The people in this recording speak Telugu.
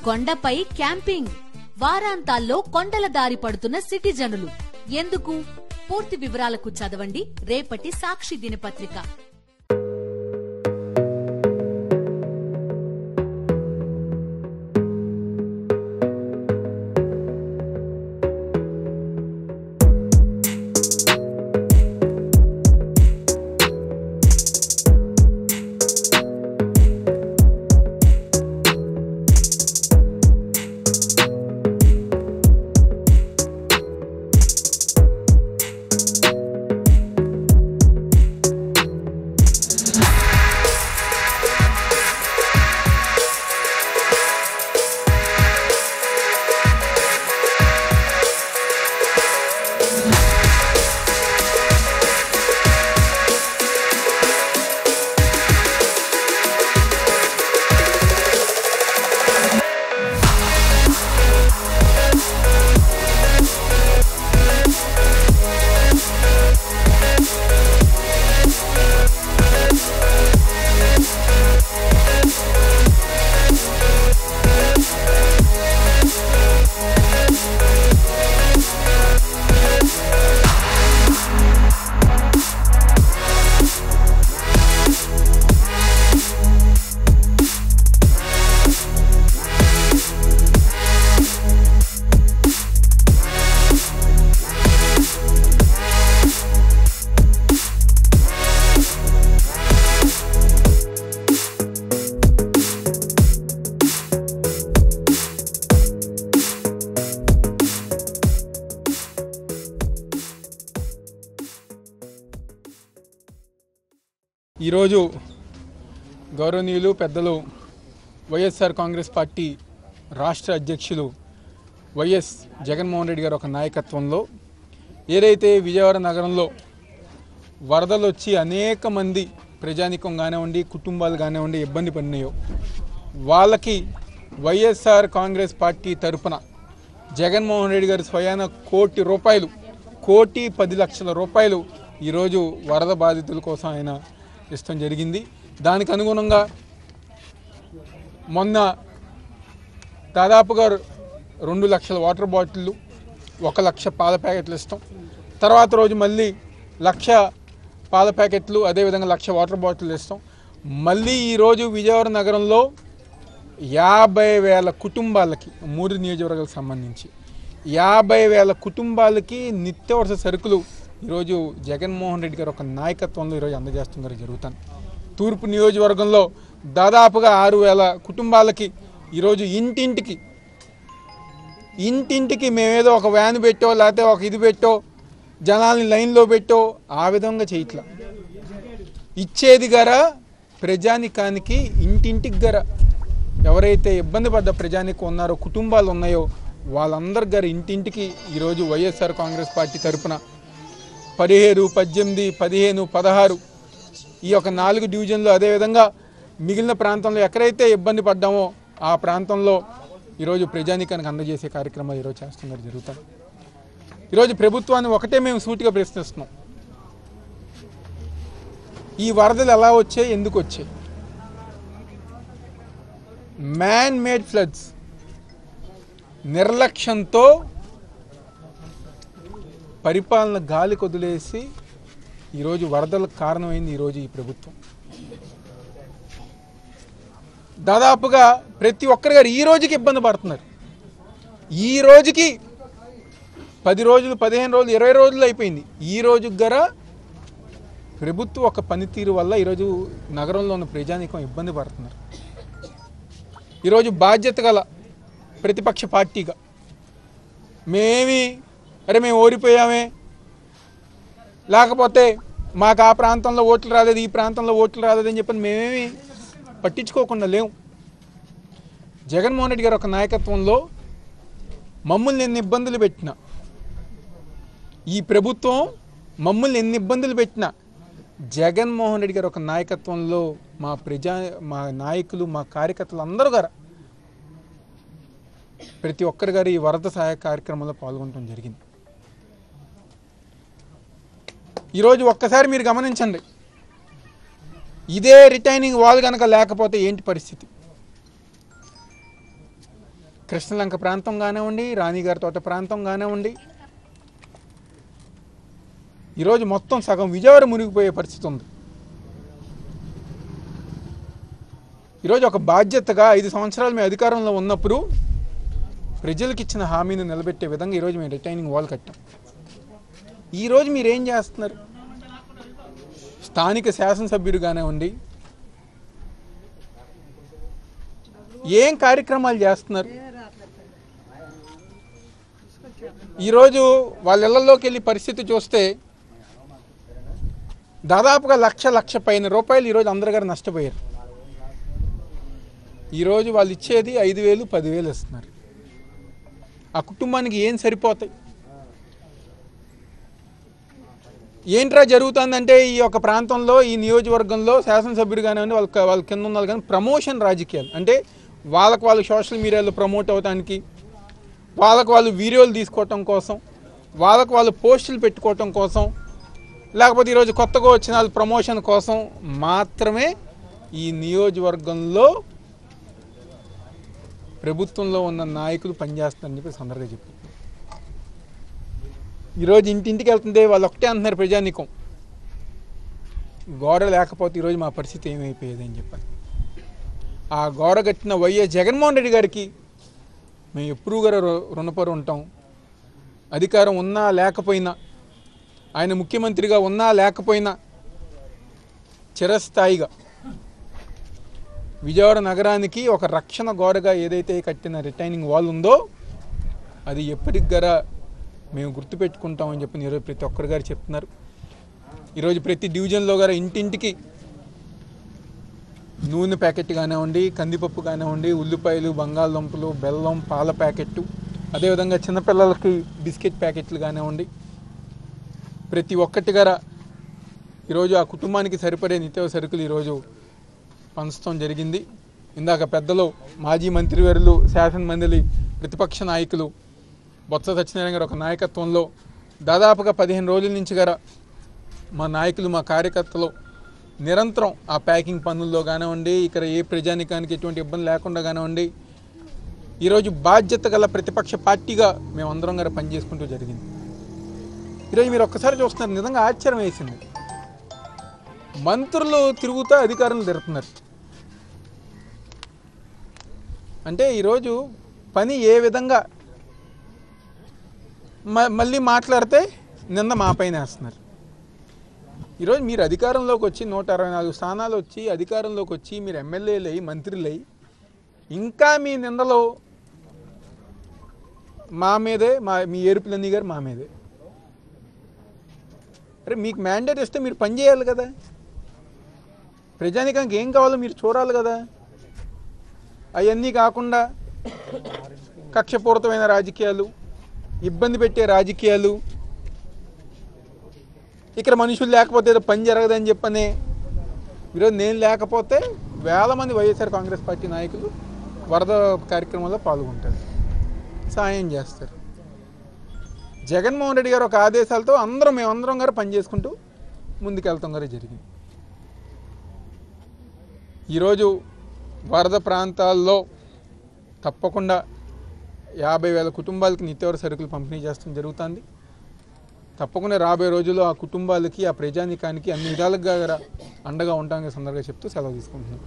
కొండపై క్యాంపింగ్, వారాంతాల్లో కొండల దారి పడుతున్న సిటిజనులు. ఎందుకు? పూర్తి వివరాలకు చదవండి రేపటి సాక్షి దినపత్రిక. ఈరోజు గౌరవనీయులు పెద్దలు వైఎస్ఆర్ కాంగ్రెస్ పార్టీ రాష్ట్ర అధ్యక్షులు వైఎస్ జగన్మోహన్ రెడ్డి గారు ఒక నాయకత్వంలో ఏదైతే విజయవాడ నగరంలో వరదలు వచ్చి అనేక మంది ప్రజానికం కానివ్వండి, కుటుంబాలు కానివ్వండి ఇబ్బంది పడినాయో వాళ్ళకి వైఎస్ఆర్ కాంగ్రెస్ పార్టీ తరఫున జగన్మోహన్ రెడ్డి గారు స్వయాన ₹1,10,00,000 ఈరోజు వరద బాధితుల కోసం ఆయన ఇష్టం జరిగింది. దానికి అనుగుణంగా మొన్న దాదాపుగా 2 లక్షల వాటర్ బాటిళ్ళు, 1 లక్ష పాల ప్యాకెట్లు ఇస్తాం. తర్వాత రోజు మళ్ళీ 1,00,000 పాల ప్యాకెట్లు, అదేవిధంగా 1,00,000 వాటర్ బాటిల్ ఇస్తాం. మళ్ళీ ఈరోజు విజయవాడ నగరంలో 50,000 కుటుంబాలకి 3 నియోజకవర్గాలకు సంబంధించి 50,000 కుటుంబాలకి నిత్యావసర సరుకులు ఈరోజు జగన్మోహన్ రెడ్డి గారు ఒక నాయకత్వంలో ఈరోజు అందజేస్తున్నారు జరుగుతాను. తూర్పు నియోజకవర్గంలో దాదాపుగా 6,000 కుటుంబాలకి ఈరోజు ఇంటింటికి మేమేదో ఒక వ్యాన్ పెట్టో లేకపోతే ఒక ఇది పెట్టో జనాల్ని లైన్లో పెట్టో ఆ విధంగా చేయట్లా. ఇచ్చేది గర ప్రజానికానికి, ఇంటింటికి గర ఎవరైతే ఇబ్బంది పడ్డ ప్రజానికం ఉన్నారో, కుటుంబాలు ఉన్నాయో వాళ్ళందరి గారు ఇంటింటికి ఈరోజు వైఎస్ఆర్ కాంగ్రెస్ పార్టీ తరఫున 17, 18, 15, 16 ఈ యొక్క 4 డివిజన్లు, అదేవిధంగా మిగిలిన ప్రాంతంలో ఎక్కడైతే ఇబ్బంది పడ్డామో ఆ ప్రాంతంలో ఈరోజు ప్రజానికానికి అందజేసే కార్యక్రమాలు ఈరోజు చేస్తున్నారు జరుగుతాయి. ఈరోజు ప్రభుత్వాన్ని ఒకటే మేము సూటిగా ప్రశ్నిస్తున్నాం. ఈ వరదలు ఎలా వచ్చాయి, ఎందుకు వచ్చాయి? మ్యాన్ మేడ్ ఫ్లడ్స్, నిర్లక్ష్యంతో పరిపాలన గాలి కొదిలేసి ఈరోజు వరదలకు కారణమైంది ఈరోజు ఈ ప్రభుత్వం. దాదాపుగా ప్రతి ఒక్కరి గారు ఈ రోజుకి ఇబ్బంది పడుతున్నారు. ఈ రోజుకి 10 రోజులు, 15 రోజులు, 20 రోజులు అయిపోయింది. ఈ రోజు గర ప్రభుత్వం ఒక పనితీరు వల్ల ఈరోజు నగరంలో ఉన్న ప్రజానీకం ఇబ్బంది పడుతున్నారు. ఈరోజు బాధ్యత గల ప్రతిపక్ష పార్టీగా మేము ఓడిపోయామే, లేకపోతే మాకు ఆ ప్రాంతంలో ఓట్లు రాలేదు, ఈ ప్రాంతంలో ఓట్లు రాలేదని చెప్పి మేమేమి పట్టించుకోకుండా లేవు. జగన్మోహన్ రెడ్డి గారు ఒక నాయకత్వంలో మమ్మల్ని ఎన్ని ఇబ్బందులు పెట్టినా, ఈ ప్రభుత్వం మమ్మల్ని ఎన్ని ఇబ్బందులు పెట్టినా జగన్మోహన్ రెడ్డి గారు ఒక నాయకత్వంలో మా నాయకులు, మా కార్యకర్తలు అందరూ గారు ప్రతి ఒక్కరి గారు ఈ వరద సహాయ కార్యక్రమంలో పాల్గొనడం జరిగింది. ఈరోజు ఒక్కసారి మీరు గమనించండి, ఇదే రిటైనింగ్ వాల్ కనుక లేకపోతే ఏంటి పరిస్థితి? కృష్ణలంక ప్రాంతం కానివ్వండి, రాణిగారి తోట ప్రాంతం కానివ్వండి, ఈరోజు మొత్తం సగం విజయవాడ మునిగిపోయే పరిస్థితి ఉంది. ఈరోజు ఒక బాధ్యతగా 5 సంవత్సరాలు మేము అధికారంలో ఉన్నప్పుడు ప్రజలకు ఇచ్చిన హామీని నిలబెట్టే విధంగా ఈరోజు మేము రిటైనింగ్ వాల్ కట్టాం. ఈరోజు మీరు ఏం చేస్తున్నారు? స్థానిక శాసనసభ్యుడు కానివ్వండి, ఏం కార్యక్రమాలు చేస్తున్నారు? ఈరోజు వాళ్ళ ఇళ్లలోకి వెళ్ళి పరిస్థితి చూస్తే దాదాపుగా లక్ష పైన రూపాయలు ఈరోజు అందరి గారు నష్టపోయారు. ఈరోజు వాళ్ళు ఇచ్చేది 5,000, 10,000 ఇస్తున్నారు. ఆ కుటుంబానికి ఏం సరిపోతాయి? ఏంట్రా జరుగుతుందంటే ఈ యొక్క ప్రాంతంలో, ఈ నియోజకవర్గంలో శాసనసభ్యుడు కానివ్వండి, వాళ్ళ కింద ఉన్నారు కానీ ప్రమోషన్ రాజకీయాలు, అంటే వాళ్ళు సోషల్ మీడియాలో ప్రమోట్ అవడానికి, వాళ్ళు వీడియోలు తీసుకోవటం కోసం, వాళ్ళు పోస్టులు పెట్టుకోవటం కోసం, లేకపోతే ఈరోజు కొత్తగా వచ్చిన వాళ్ళ ప్రమోషన్ కోసం మాత్రమే ఈ నియోజకవర్గంలో ప్రభుత్వంలో ఉన్న నాయకులు పనిచేస్తున్నారని చెప్పి సందర్భంగా చెప్పారు. ఈరోజు ఇంటింటికి వెళ్తుంటే వాళ్ళు ఒకటే అంటున్నారు, ప్రజానీకం గోడ లేకపోతే ఈరోజు మా పరిస్థితి ఏమైపోయేది అని చెప్పారు. ఆ గోడ కట్టిన వైఎస్ జగన్మోహన్ రెడ్డి గారికి మేము ఎప్పుడూ గారు రుణపడి ఉంటాం. అధికారం ఉన్నా లేకపోయినా, ఆయన ముఖ్యమంత్రిగా ఉన్నా లేకపోయినా చిరస్థాయిగా విజయవాడ నగరానికి ఒక రక్షణ గోడగా ఏదైతే కట్టిన రిటైనింగ్ వాల్ ఉందో అది ఎప్పటికి గారా మేము గుర్తుపెట్టుకుంటామని చెప్పి ఈరోజు ప్రతి ఒక్కరి గారు చెప్తున్నారు. ఈరోజు ప్రతి డివిజన్లో గారు ఇంటింటికి నూనె ప్యాకెట్ కానివ్వండి, కందిపప్పు కానివ్వండి, ఉల్లిపాయలు, బంగాళదుంపలు, బెల్లం, పాల ప్యాకెట్టు, అదేవిధంగా చిన్నపిల్లలకి బిస్కెట్ ప్యాకెట్లు కానివ్వండి, ప్రతి ఒక్కటి గారా ఈరోజు ఆ కుటుంబానికి సరిపడే నిత్యావసర సరుకులు ఈరోజు పంచడం జరిగింది. ఇందాక పెద్దలు, మాజీ మంత్రివర్యులు, శాసనమండలి ప్రతిపక్ష నాయకులు బొత్స సత్యనారాయణ గారు ఒక నాయకత్వంలో దాదాపుగా 15 రోజుల నుంచి గారా మా నాయకులు, మా కార్యకర్తలు నిరంతరం ఆ ప్యాకింగ్ పనుల్లో కానివ్వండి, ఇక్కడ ఏ ప్రజానికానికి ఎటువంటి ఇబ్బంది లేకుండా కానివ్వండి, ఈరోజు బాధ్యత గల ప్రతిపక్ష పార్టీగా మేమందరం గారు పనిచేసుకుంటూ జరిగింది. ఈరోజు మీరు ఒక్కసారి చూస్తున్నారు, నిజంగా ఆశ్చర్యం వేసింది. మంత్రులు తిరుగుతూ అధికారులు తిరుగుతున్నారు. అంటే ఈరోజు పని ఏ విధంగా మళ్ళీ మాట్లాడితే నిన్న మా పైన వేస్తున్నారు. ఈరోజు మీరు అధికారంలోకి వచ్చి 164 స్థానాలు వచ్చి అధికారంలోకి వచ్చి మీరు ఎమ్మెల్యేలై, మంత్రులై ఇంకా మీ నిందలో మా మీదే, మీ ఏరుపులన్నీ గారు మా మీదే. అరే మీకు మ్యాండేట్ ఇస్తే మీరు పని చేయాలి కదా, ప్రజానికానికి ఏం కావాలో మీరు చూడాలి కదా. అవన్నీ కాకుండా కక్షపూరితమైన రాజకీయాలు, ఇబ్బంది పెట్టే రాజకీయాలు, ఇక్కడ మనుషులు లేకపోతే ఏదో పని జరగదని చెప్పనే ఈరోజు నేను లేకపోతే వేల మంది వైఎస్ఆర్ కాంగ్రెస్ పార్టీ నాయకులు వరద కార్యక్రమంలో పాల్గొంటారు, సాయం చేస్తారు. జగన్మోహన్ రెడ్డి గారు ఒక ఆదేశాలతో మేమందరం గారు పనిచేసుకుంటూ ముందుకెళ్తాం గారు జరిగింది. ఈరోజు వరద ప్రాంతాల్లో తప్పకుండా 50,000 కుటుంబాలకి నిత్యావసర సరుకులు పంపిణీ చేస్తడం జరుగుతుంది. తప్పకుండా రాబోయే రోజుల్లో ఆ కుటుంబాలకి, ఆ ప్రజానికానికి అన్ని విధాలుగా అండగా ఉంటామని సందర్భంగా చెప్తూ సెలవు తీసుకుంటున్నాం.